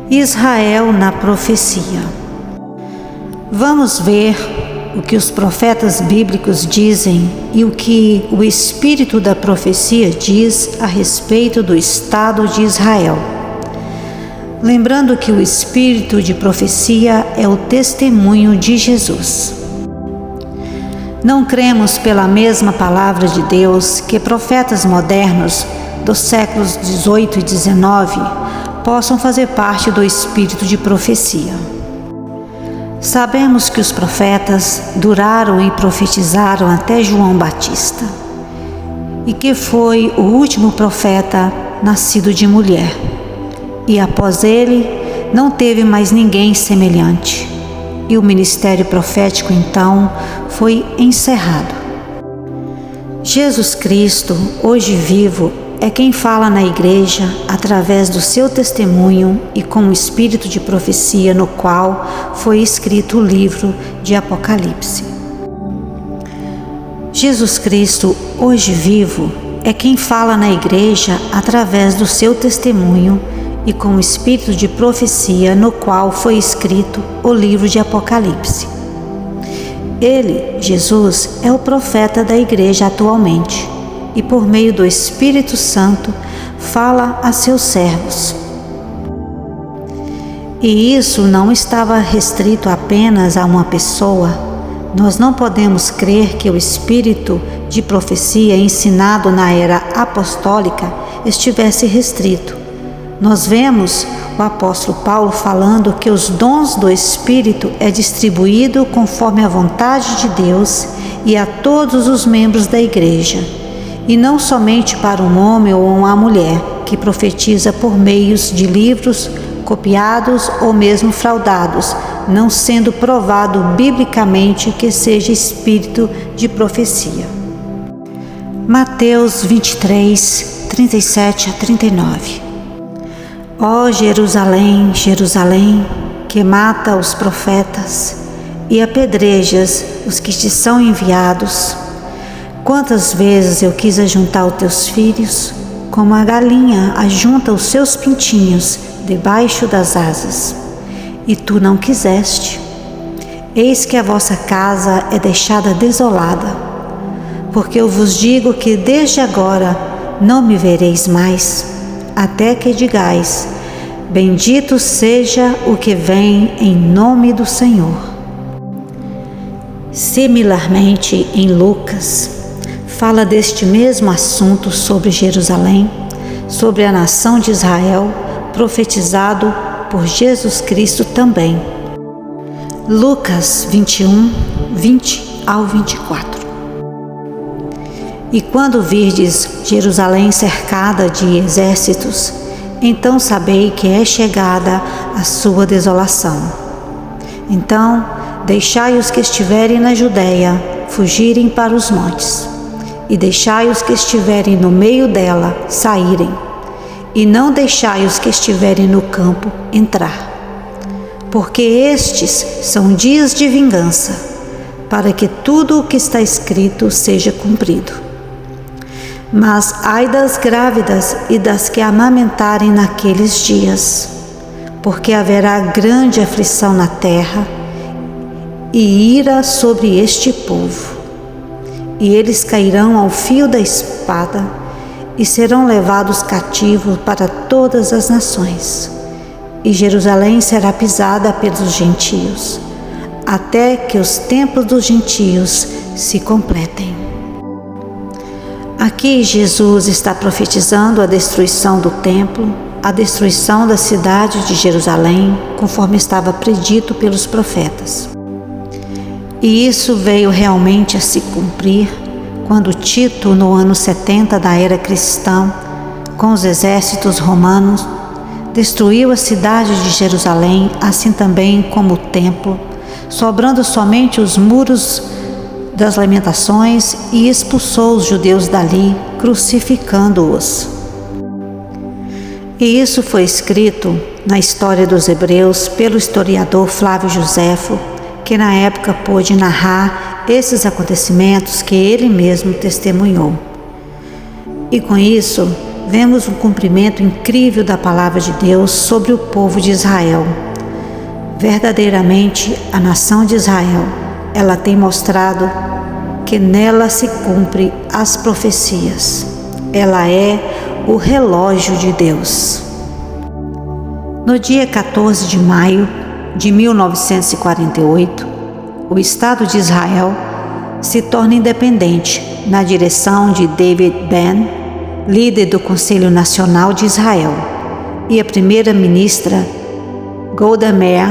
Israel na profecia. Vamos ver o que os profetas bíblicos dizem e o que o espírito da profecia diz a respeito do Estado de Israel. Lembrando que o espírito de profecia é o testemunho de Jesus. Não cremos pela mesma palavra de Deus que profetas modernos dos séculos 18 e 19 possam fazer parte do espírito de profecia. Sabemos que os profetas duraram e profetizaram até João Batista, e que foi o último profeta nascido de mulher, e após ele não teve mais ninguém semelhante, e o ministério profético então foi encerrado. Jesus Cristo, hoje vivo, é quem fala na igreja através do seu testemunho e com o espírito de profecia no qual foi escrito o livro de Apocalipse. Jesus Cristo, hoje vivo, é quem fala na igreja através do seu testemunho e com o espírito de profecia no qual foi escrito o livro de Apocalipse. Ele, Jesus, é o profeta da igreja atualmente e por meio do Espírito Santo fala a seus servos. E isso não estava restrito apenas a uma pessoa. Nós não podemos crer que o espírito de profecia ensinado na era apostólica estivesse restrito. Nós vemos o apóstolo Paulo falando que os dons do Espírito é distribuído conforme a vontade de Deus e a todos os membros da igreja, e não somente para um homem ou uma mulher que profetiza por meios de livros copiados ou mesmo fraudados, não sendo provado biblicamente que seja espírito de profecia. Mateus 23, 37 a 39. Ó Jerusalém, Jerusalém, que mata os profetas e apedrejas os que te são enviados, quantas vezes eu quis ajuntar os teus filhos, como a galinha ajunta os seus pintinhos debaixo das asas, e tu não quiseste. Eis que a vossa casa é deixada desolada, porque eu vos digo que desde agora não me vereis mais, até que digais: bendito seja o que vem em nome do Senhor. Similarmente, em Lucas, fala deste mesmo assunto sobre Jerusalém, sobre a nação de Israel, profetizado por Jesus Cristo também. Lucas 21, 20 ao 24. E quando virdes Jerusalém cercada de exércitos, então sabei que é chegada a sua desolação. Então deixai os que estiverem na Judéia fugirem para os montes, e deixai os que estiverem no meio dela saírem, e não deixai os que estiverem no campo entrar. Porque estes são dias de vingança, para que tudo o que está escrito seja cumprido. Mas ai das grávidas e das que amamentarem naqueles dias, porque haverá grande aflição na terra e ira sobre este povo. E eles cairão ao fio da espada e serão levados cativos para todas as nações. E Jerusalém será pisada pelos gentios, até que os tempos dos gentios se completem. Aqui Jesus está profetizando a destruição do templo, a destruição da cidade de Jerusalém, conforme estava predito pelos profetas. E isso veio realmente a se cumprir quando Tito, no ano 70 da era cristã, com os exércitos romanos, destruiu a cidade de Jerusalém, assim também como o templo, sobrando somente os muros das lamentações, e expulsou os judeus dali, crucificando-os. E isso foi escrito na história dos Hebreus pelo historiador Flávio Joséfo, que na época pôde narrar esses acontecimentos que ele mesmo testemunhou. E com isso vemos um cumprimento incrível da palavra de Deus sobre o povo de Israel. Verdadeiramente, a nação de Israel, ela tem mostrado que nela se cumpre as profecias. Ela é o relógio de Deus. No dia 14 de maio de 1948, o Estado de Israel se torna independente na direção de David Ben, líder do Conselho Nacional de Israel, e a primeira-ministra Golda Meir,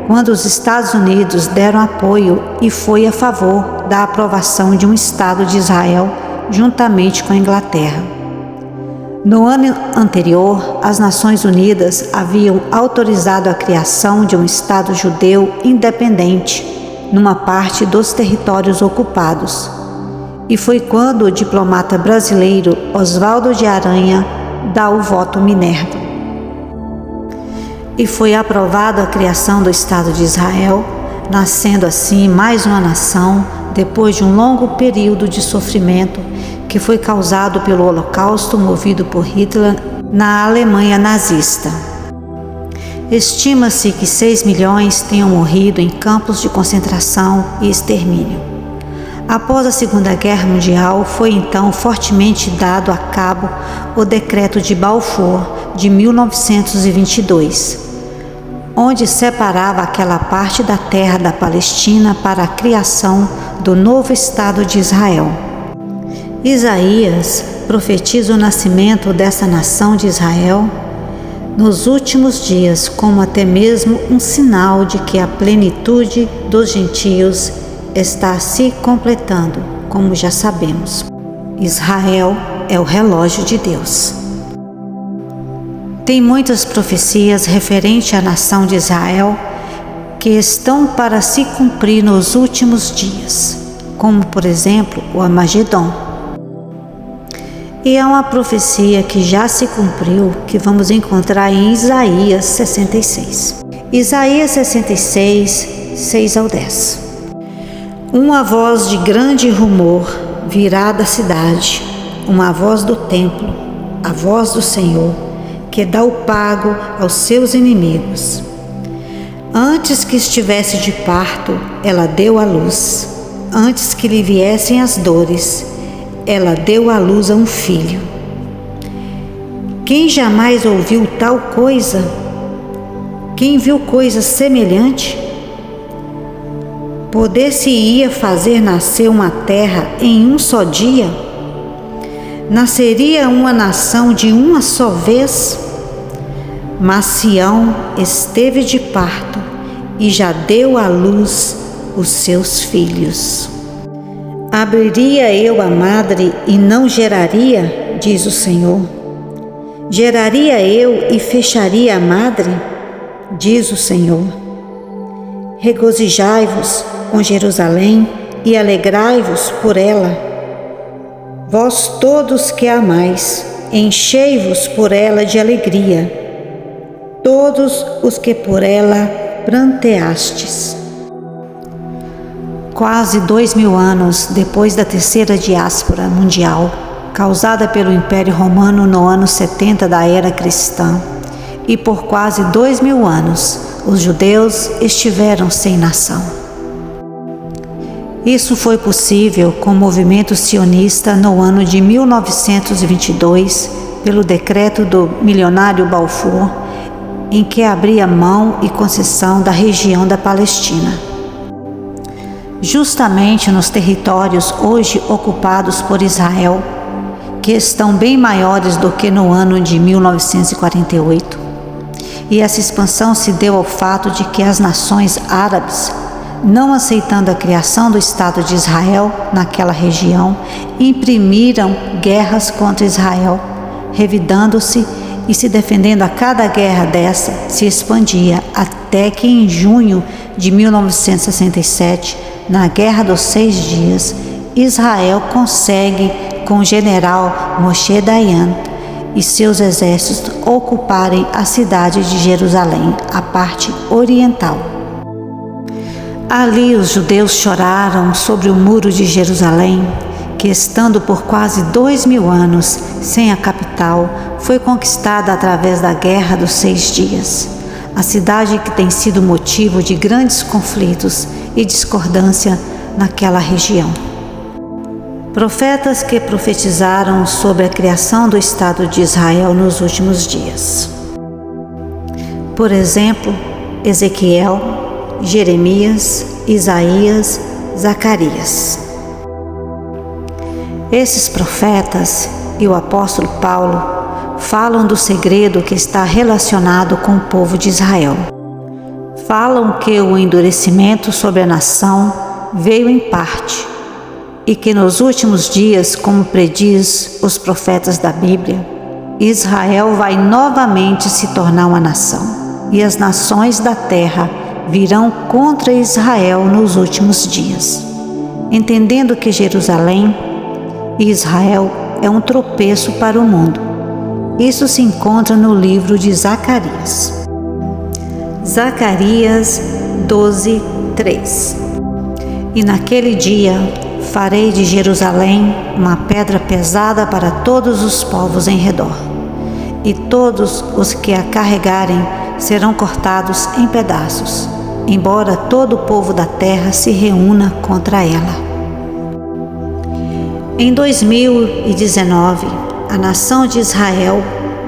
quando os Estados Unidos deram apoio e foi a favor da aprovação de um Estado de Israel juntamente com a Inglaterra. No ano anterior, as Nações Unidas haviam autorizado a criação de um Estado judeu independente numa parte dos territórios ocupados. E foi quando o diplomata brasileiro Oswaldo de Aranha dá o voto Minerva. E foi aprovada a criação do Estado de Israel, nascendo assim mais uma nação depois de um longo período de sofrimento que foi causado pelo Holocausto movido por Hitler na Alemanha nazista. Estima-se que 6 milhões tenham morrido em campos de concentração e extermínio. Após a Segunda Guerra Mundial, foi então fortemente dado a cabo o Decreto de Balfour de 1922, onde separava aquela parte da terra da Palestina para a criação do novo Estado de Israel. Isaías profetiza o nascimento dessa nação de Israel nos últimos dias, como até mesmo um sinal de que a plenitude dos gentios está se completando, como já sabemos. Israel é o relógio de Deus. Tem muitas profecias referentes à nação de Israel que estão para se cumprir nos últimos dias, como por exemplo o Armagedon. E é uma profecia que já se cumpriu, que vamos encontrar em Isaías 66. Isaías 66, 6 ao 10. Uma voz de grande rumor virá da cidade, uma voz do templo, a voz do Senhor, que dá o pago aos seus inimigos. Antes que estivesse de parto, ela deu à luz. Antes que lhe viessem as dores, ela deu à luz a um filho. Quem jamais ouviu tal coisa? Quem viu coisa semelhante? Poder-se-ia fazer nascer uma terra em um só dia? Nasceria uma nação de uma só vez? Mas Sião esteve de parto e já deu à luz os seus filhos. Abriria eu a madre e não geraria, diz o Senhor. Geraria eu e fecharia a madre, diz o Senhor. Regozijai-vos com Jerusalém e alegrai-vos por ela. Vós todos que a amais, enchei-vos por ela de alegria, todos os que por ela pranteastes. Quase 2000 anos depois da terceira diáspora mundial, causada pelo Império Romano no ano 70 da era cristã, e por quase 2000 anos, os judeus estiveram sem nação. Isso foi possível com o movimento sionista no ano de 1922, pelo decreto do milionário Balfour, em que abria mão e concessão da região da Palestina. Justamente nos territórios hoje ocupados por Israel, que estão bem maiores do que no ano de 1948. E essa expansão se deu ao fato de que as nações árabes, não aceitando a criação do Estado de Israel naquela região, imprimiram guerras contra Israel, revidando-se e se defendendo a cada guerra dessa, se expandia até que em junho de 1967, na Guerra dos 6 Dias, Israel consegue, com o general Moshe Dayan e seus exércitos, ocuparem a cidade de Jerusalém, a parte oriental. Ali os judeus choraram sobre o muro de Jerusalém, que estando por quase 2000 anos sem a capital, foi conquistada através da Guerra dos 6 Dias. A cidade que tem sido motivo de grandes conflitos e discordância naquela região. Profetas que profetizaram sobre a criação do Estado de Israel nos últimos dias. Por exemplo, Ezequiel, Jeremias, Isaías, Zacarias. Esses profetas e o apóstolo Paulo falam do segredo que está relacionado com o povo de Israel. Falam que o endurecimento sobre a nação veio em parte e que nos últimos dias, como prediz os profetas da Bíblia, Israel vai novamente se tornar uma nação e as nações da terra virão contra Israel nos últimos dias. Entendendo que Jerusalém e Israel é um tropeço para o mundo. Isso se encontra no livro de Zacarias. Zacarias 12:3. E naquele dia farei de Jerusalém uma pedra pesada para todos os povos em redor, e todos os que a carregarem serão cortados em pedaços, embora todo o povo da terra se reúna contra ela. Em 2019, a nação de Israel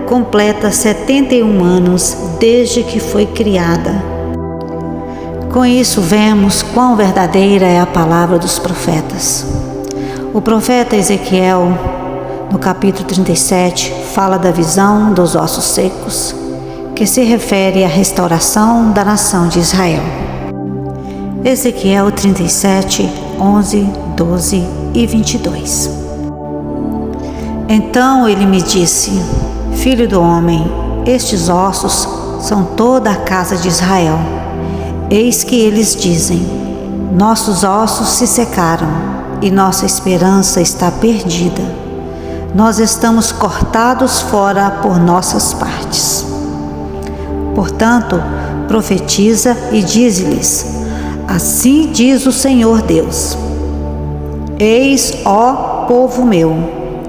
completa 71 anos desde que foi criada. Com isso, vemos quão verdadeira é a palavra dos profetas. O profeta Ezequiel, no capítulo 37, fala da visão dos ossos secos, que se refere à restauração da nação de Israel. Ezequiel 37, 11, 12 e 22. Então ele me disse: Filho do homem, estes ossos são toda a casa de Israel. Eis que eles dizem: nossos ossos se secaram e nossa esperança está perdida. Nós estamos cortados fora por nossas partes. Portanto, profetiza e dize-lhes: assim diz o Senhor Deus: eis, ó povo meu,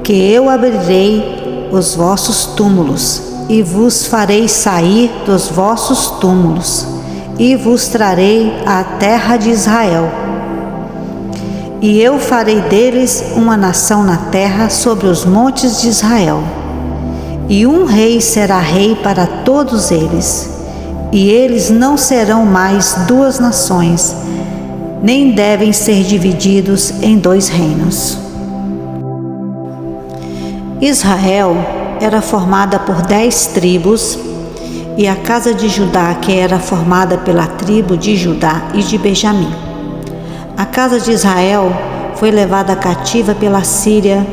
que eu abrirei os vossos túmulos e vos farei sair dos vossos túmulos e vos trarei à terra de Israel. E eu farei deles uma nação na terra sobre os montes de Israel. E um rei será rei para todos eles. E eles não serão mais 2 nações, nem devem ser divididos em 2 reinos. Israel era formada por 10 tribos, e a casa de Judá, que era formada pela tribo de Judá e de Benjamim. A casa de Israel foi levada cativa pela Síria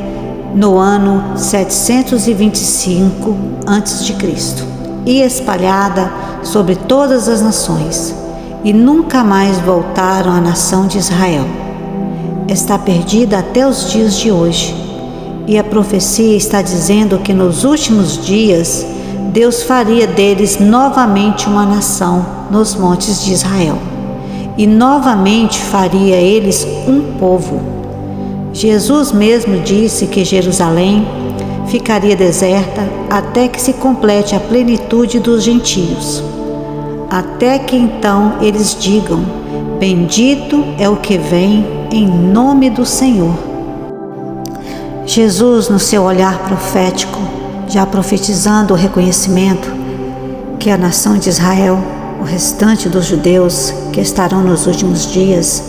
no ano 725 a.C. e espalhada sobre todas as nações, e nunca mais voltaram à nação de Israel. Está perdida até os dias de hoje, e a profecia está dizendo que nos últimos dias Deus faria deles novamente uma nação nos montes de Israel, e novamente faria eles um povo. Jesus mesmo disse que Jerusalém ficaria deserta até que se complete a plenitude dos gentios, até que então eles digam: bendito é o que vem em nome do Senhor. Jesus, no seu olhar profético, já profetizando o reconhecimento que a nação de Israel, o restante dos judeus que estarão nos últimos dias,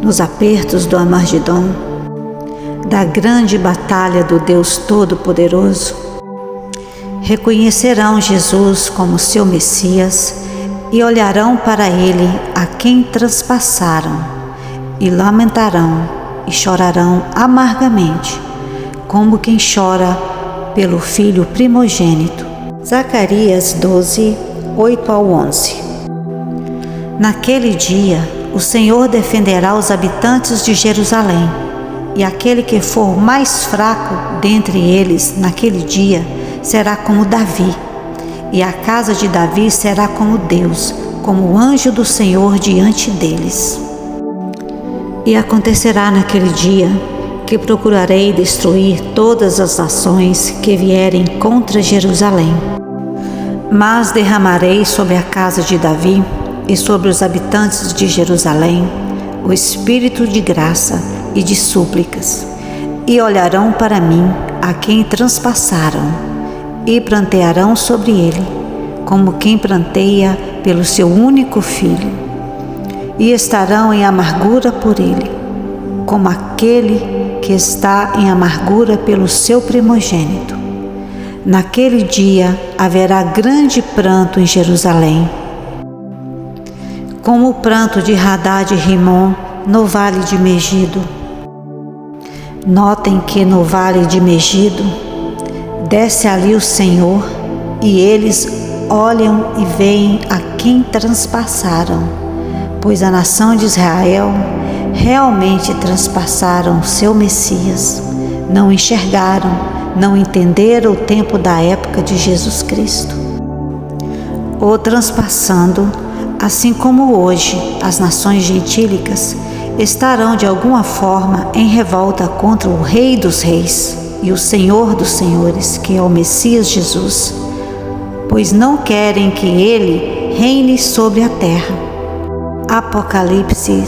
nos apertos do Armagedon, da grande batalha do Deus Todo-Poderoso, reconhecerão Jesus como seu Messias e olharão para ele a quem transpassaram, e lamentarão e chorarão amargamente, como quem chora pelo filho primogênito. Zacarias 12, 8 ao 11. Naquele dia, o Senhor defenderá os habitantes de Jerusalém, e aquele que for mais fraco dentre eles naquele dia será como Davi, e a casa de Davi será como Deus, como o anjo do Senhor diante deles. E acontecerá naquele dia que procurarei destruir todas as nações que vierem contra Jerusalém. Mas derramarei sobre a casa de Davi e sobre os habitantes de Jerusalém o espírito de graça e de súplicas, e olharão para mim a quem transpassaram, e prantearão sobre ele, como quem pranteia pelo seu único filho, e estarão em amargura por ele, como aquele que está em amargura pelo seu primogênito. Naquele dia haverá grande pranto em Jerusalém, como o pranto de Hadad e Rimon no vale de Megido. Notem que no vale de Megido desce ali o Senhor, e eles olham e veem a quem transpassaram, pois a nação de Israel realmente transpassaram o seu Messias. Não enxergaram, não entenderam o tempo da época de Jesus Cristo. O transpassando, assim como hoje as nações gentílicas estarão de alguma forma em revolta contra o Rei dos Reis e o Senhor dos Senhores, que é o Messias Jesus, pois não querem que ele reine sobre a terra. Apocalipse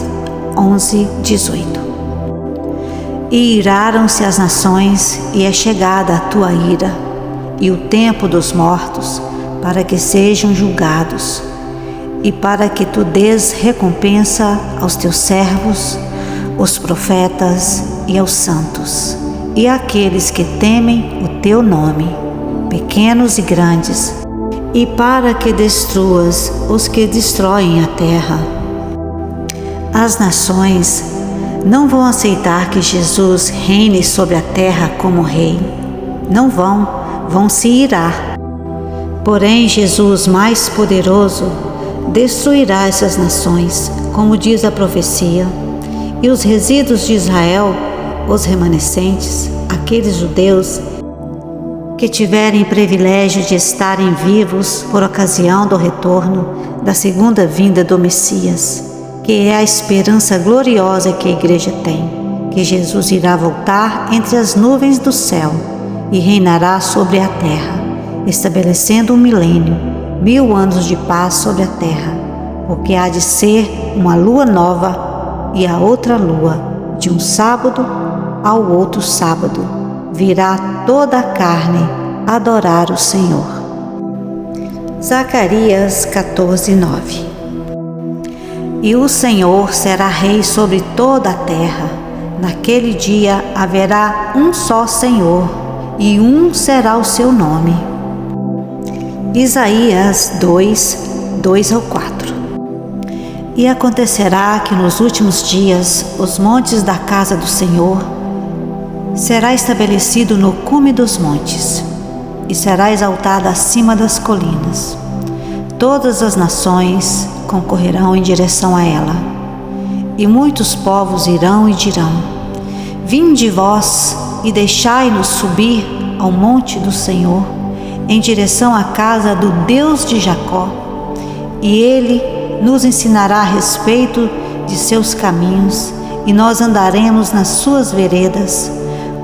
11:18. E iraram-se as nações, e é chegada a tua ira, e o tempo dos mortos, para que sejam julgados, e para que tu dês recompensa aos teus servos, os profetas e aos santos, e àqueles que temem o teu nome, pequenos e grandes, e para que destruas os que destroem a terra. As nações não vão aceitar que Jesus reine sobre a terra como rei. Não vão se irar. Porém, Jesus, mais poderoso, destruirá essas nações, como diz a profecia, e os resíduos de Israel, os remanescentes, aqueles judeus que tiverem privilégio de estarem vivos por ocasião do retorno da segunda vinda do Messias, que é a esperança gloriosa que a igreja tem, que Jesus irá voltar entre as nuvens do céu e reinará sobre a terra, estabelecendo um milênio, 1000 anos de paz sobre a terra, porque há de ser uma lua nova e a outra lua, de um sábado ao outro sábado, virá toda a carne adorar o Senhor. Zacarias 14:9. E o Senhor será rei sobre toda a terra. Naquele dia haverá um só Senhor, e um será o seu nome. Isaías 2:2-4. E acontecerá que nos últimos dias os montes da casa do Senhor será estabelecido no cume dos montes, e será exaltada acima das colinas. Todas as nações concorrerão em direção a ela, e muitos povos irão e dirão: vinde vós e deixai-nos subir ao monte do Senhor, em direção à casa do Deus de Jacó, e ele nos ensinará a respeito de seus caminhos, e nós andaremos nas suas veredas,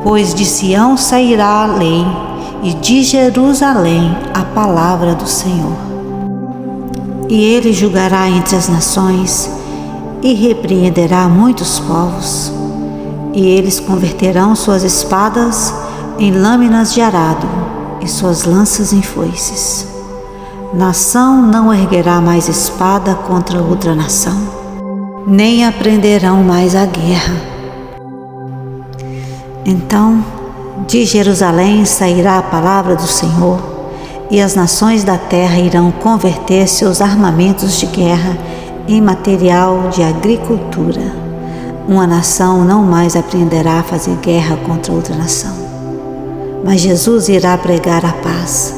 pois de Sião sairá a lei, e de Jerusalém a palavra do Senhor. E ele julgará entre as nações, e repreenderá muitos povos, e eles converterão suas espadas em lâminas de arado, e suas lanças em foices. Nação não erguerá mais espada contra outra nação, nem aprenderão mais a guerra. Então, de Jerusalém sairá a palavra do Senhor, e as nações da terra irão converter seus armamentos de guerra em material de agricultura. Uma nação não mais aprenderá a fazer guerra contra outra nação, mas Jesus irá pregar a paz,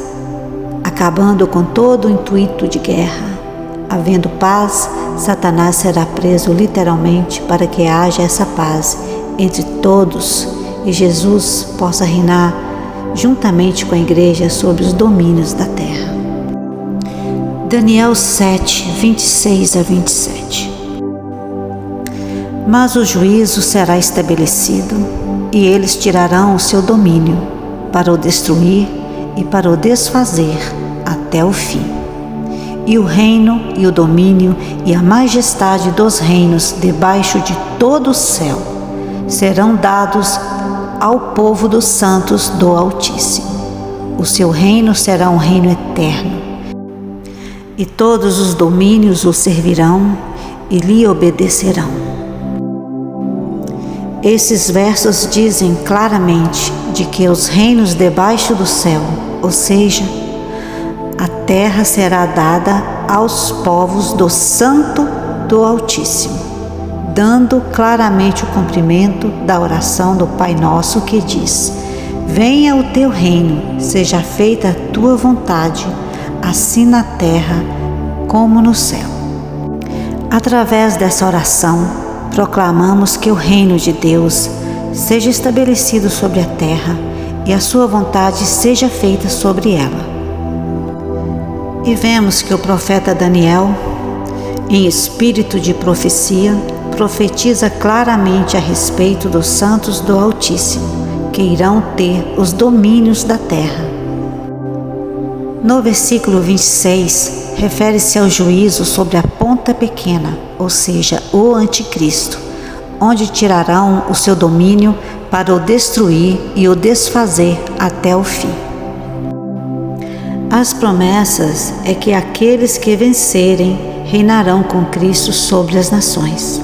acabando com todo o intuito de guerra. Havendo paz, Satanás será preso literalmente para que haja essa paz entre todos e Jesus possa reinar juntamente com a igreja sobre os domínios da terra. Daniel 7:26-27. Mas o juízo será estabelecido e eles tirarão o seu domínio, para o destruir e para o desfazer até o fim. E o reino e o domínio e a majestade dos reinos debaixo de todo o céu serão dados ao povo dos santos do Altíssimo. O seu reino será um reino eterno, e todos os domínios o servirão e lhe obedecerão. Esses versos dizem claramente de que os reinos debaixo do céu, ou seja, a terra, será dada aos povos do Santo do Altíssimo, dando claramente o cumprimento da oração do Pai Nosso que diz: venha o teu reino, seja feita a tua vontade, assim na terra como no céu. Através dessa oração, proclamamos que o reino de Deus seja estabelecido sobre a terra e a sua vontade seja feita sobre ela. E vemos que o profeta Daniel, em espírito de profecia, profetiza claramente a respeito dos santos do Altíssimo, que irão ter os domínios da terra. No versículo 26, refere-se ao juízo sobre a ponta pequena, ou seja, o anticristo, onde tirarão o seu domínio para o destruir e o desfazer até o fim. As promessas é que aqueles que vencerem reinarão com Cristo sobre as nações.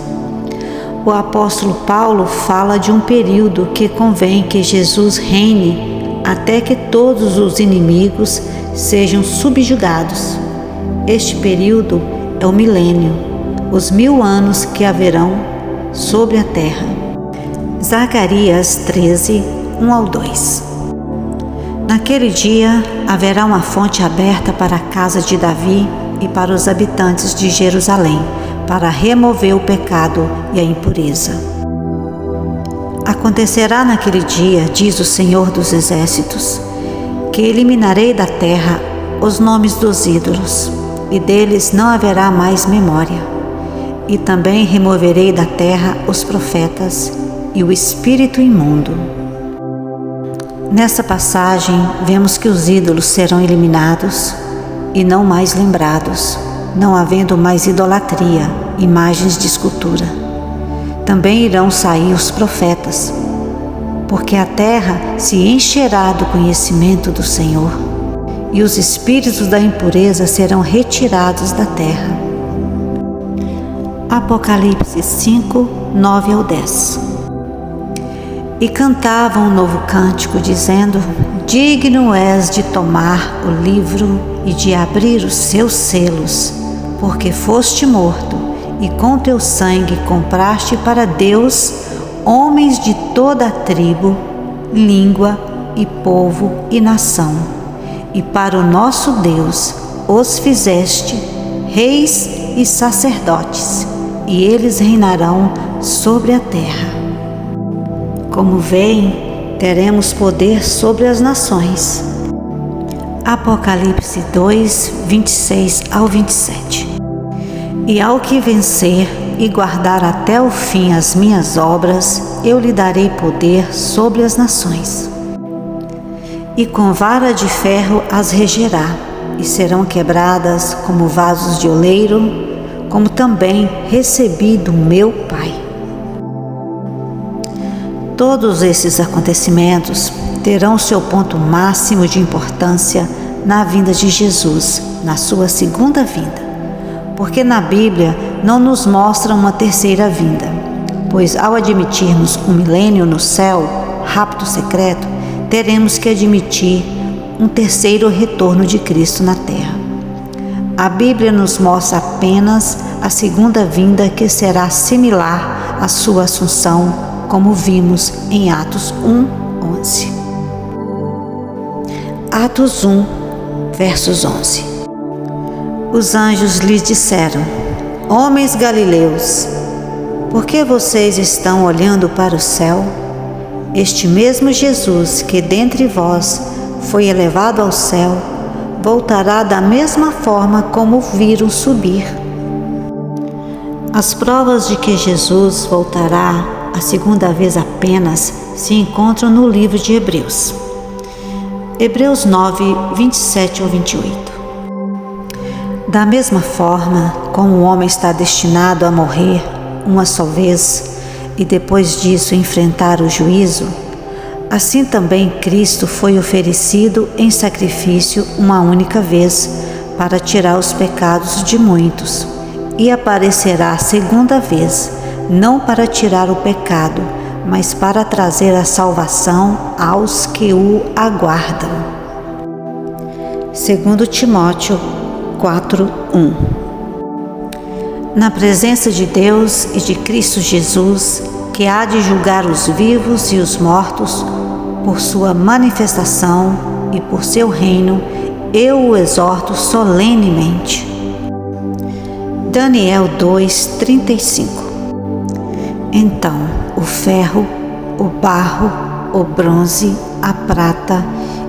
O apóstolo Paulo fala de um período que convém que Jesus reine até que todos os inimigos sejam subjugados. Este período é o milênio, os 1000 anos que haverão sobre a terra. Zacarias 13, 1-2. Naquele dia haverá uma fonte aberta para a casa de Davi e para os habitantes de Jerusalém, para remover o pecado e a impureza. Acontecerá naquele dia, diz o Senhor dos Exércitos, que eliminarei da terra os nomes dos ídolos, e deles não haverá mais memória. E também removerei da terra os profetas e o espírito imundo. Nessa passagem, vemos que os ídolos serão eliminados e não mais lembrados, não havendo mais idolatria, imagens de escultura. Também irão sair os profetas, porque a terra se encherá do conhecimento do Senhor, e os espíritos da impureza serão retirados da terra. Apocalipse 5, 9-10. E cantavam um novo cântico, dizendo: digno és de tomar o livro e de abrir os seus selos, porque foste morto, e com teu sangue compraste para Deus homens de toda a tribo, língua e povo e nação, e para o nosso Deus os fizeste reis e sacerdotes, e eles reinarão sobre a terra. Como veem, teremos poder sobre as nações. Apocalipse 2, 26-27. E ao que vencer e guardar até o fim as minhas obras, eu lhe darei poder sobre as nações. E com vara de ferro as regerá, e serão quebradas como vasos de oleiro, como também recebi do meu Pai. Todos esses acontecimentos terão seu ponto máximo de importância na vinda de Jesus, na sua segunda vinda, porque na Bíblia não nos mostra uma terceira vinda, pois ao admitirmos um milênio no céu, rapto secreto, teremos que admitir um terceiro retorno de Cristo na terra. A Bíblia nos mostra apenas a segunda vinda, que será similar à sua assunção, como vimos em Atos 1, 11. Atos 1, versos 11. Os anjos lhes disseram: homens galileus, por que vocês estão olhando para o céu? Este mesmo Jesus que dentre vós foi elevado ao céu, voltará da mesma forma como o viram subir. As provas de que Jesus voltará a segunda vez apenas se encontram no livro de Hebreus. Hebreus 9, 27 ao 28. Da mesma forma como o homem está destinado a morrer uma só vez e depois disso enfrentar o juízo, assim também Cristo foi oferecido em sacrifício uma única vez para tirar os pecados de muitos, e aparecerá segunda vez, não para tirar o pecado, mas para trazer a salvação aos que o aguardam. 2 Timóteo 4:1. Na presença de Deus e de Cristo Jesus, que há de julgar os vivos e os mortos, por sua manifestação e por seu reino, eu o exorto solenemente. Daniel 2:35. Então o ferro, o barro, o bronze, a prata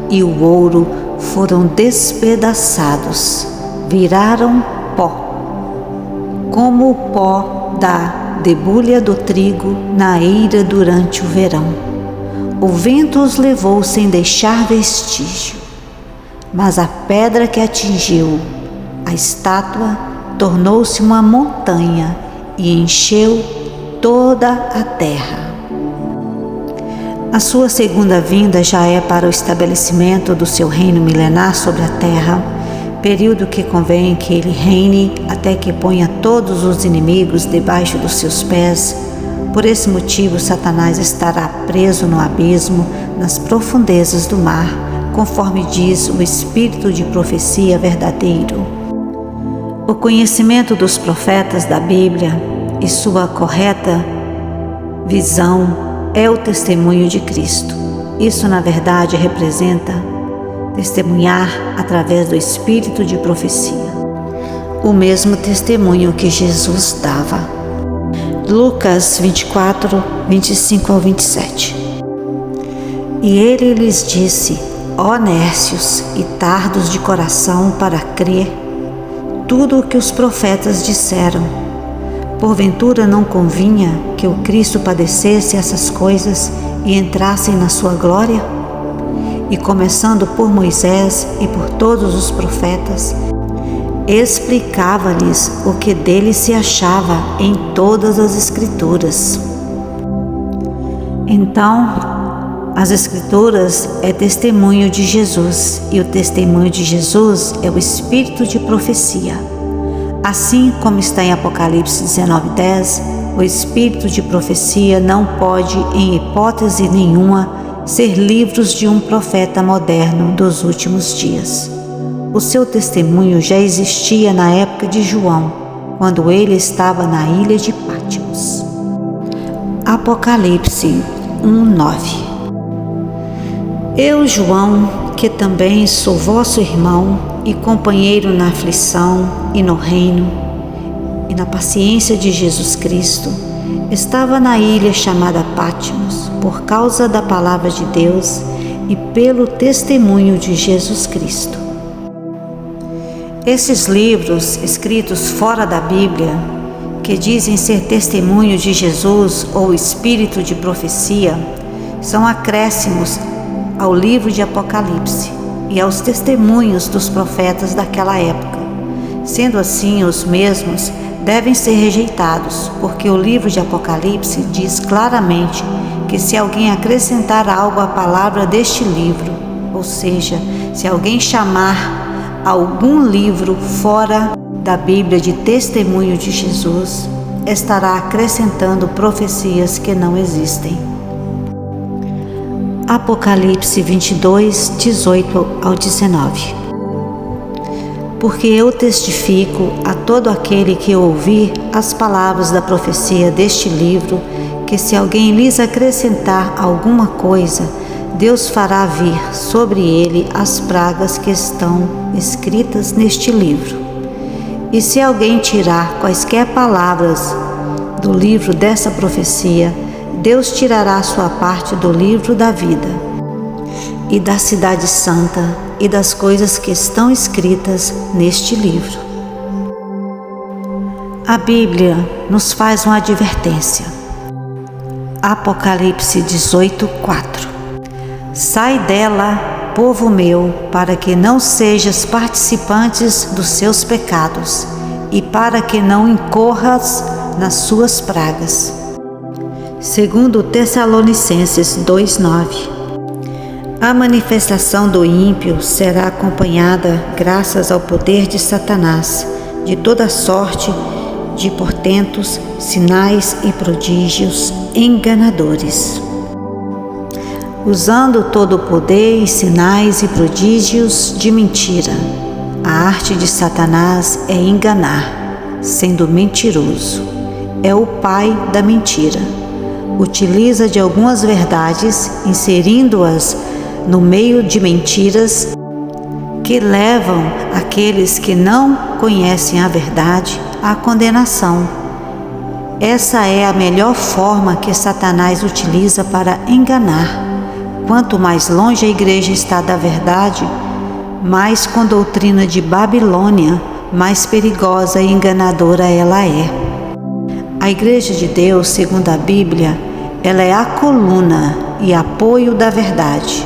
e o ouro foram despedaçados, viraram pó, como o pó da debulha do trigo na eira durante o verão. O vento os levou sem deixar vestígio, mas a pedra que atingiu a estátua tornou-se uma montanha e encheu toda a terra. A sua segunda vinda já é para o estabelecimento do seu reino milenar sobre a terra, período que convém que ele reine até que ponha todos os inimigos debaixo dos seus pés. Por esse motivo, Satanás estará preso no abismo, nas profundezas do mar, conforme diz o espírito de profecia verdadeiro. O conhecimento dos profetas da Bíblia e sua correta visão é o testemunho de Cristo. Isso, na verdade, representa testemunhar através do espírito de profecia, o mesmo testemunho que Jesus dava. Lucas 24, 25 ao 27. E ele lhes disse: ó nércios e tardos de coração para crer tudo o que os profetas disseram. Porventura não convinha que o Cristo padecesse essas coisas e entrassem na sua glória? E começando por Moisés e por todos os profetas, explicava-lhes o que dele se achava em todas as Escrituras. Então, as Escrituras é testemunho de Jesus, e o testemunho de Jesus é o espírito de profecia. Assim como está em Apocalipse 19:10, o espírito de profecia não pode, em hipótese nenhuma, ser livros de um profeta moderno dos últimos dias. O seu testemunho já existia na época de João, quando ele estava na ilha de Patmos. Apocalipse 1:9. Eu, João, que também sou vosso irmão e companheiro na aflição e no reino e na paciência de Jesus Cristo, estava na ilha chamada Patmos por causa da palavra de Deus e pelo testemunho de Jesus Cristo. Esses livros escritos fora da Bíblia, que dizem ser testemunho de Jesus ou espírito de profecia, são acréscimos ao livro de Apocalipse e aos testemunhos dos profetas daquela época. Sendo assim, os mesmos devem ser rejeitados, porque o livro de Apocalipse diz claramente que se alguém acrescentar algo à palavra deste livro, ou seja, se alguém chamar algum livro fora da Bíblia de testemunho de Jesus, estará acrescentando profecias que não existem. Apocalipse 22, 18 ao 19. Porque eu testifico a todo aquele que ouvir as palavras da profecia deste livro, que se alguém lhes acrescentar alguma coisa, Deus fará vir sobre ele as pragas que estão escritas neste livro. E se alguém tirar quaisquer palavras do livro dessa profecia, Deus tirará sua parte do livro da vida, e da cidade santa, e das coisas que estão escritas neste livro. A Bíblia nos faz uma advertência. Apocalipse 18:4. Sai dela, povo meu, para que não sejas participantes dos seus pecados e para que não incorras nas suas pragas. Segundo Tessalonicenses 2:9. A manifestação do ímpio será acompanhada, graças ao poder de Satanás, de toda sorte de portentos, sinais e prodígios enganadores. Usando todo o poder e sinais e prodígios de mentira, a arte de Satanás é enganar, sendo mentiroso. É o pai da mentira. Utiliza de algumas verdades, inserindo-as no meio de mentiras que levam aqueles que não conhecem a verdade à condenação. Essa é a melhor forma que Satanás utiliza para enganar. Quanto mais longe a igreja está da verdade, mais com a doutrina de Babilônia, mais perigosa e enganadora ela é. A igreja de Deus, segundo a Bíblia, ela é a coluna e apoio da verdade.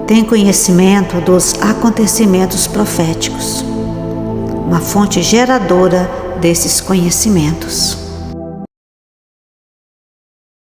Tem conhecimento dos acontecimentos proféticos, uma fonte geradora desses conhecimentos.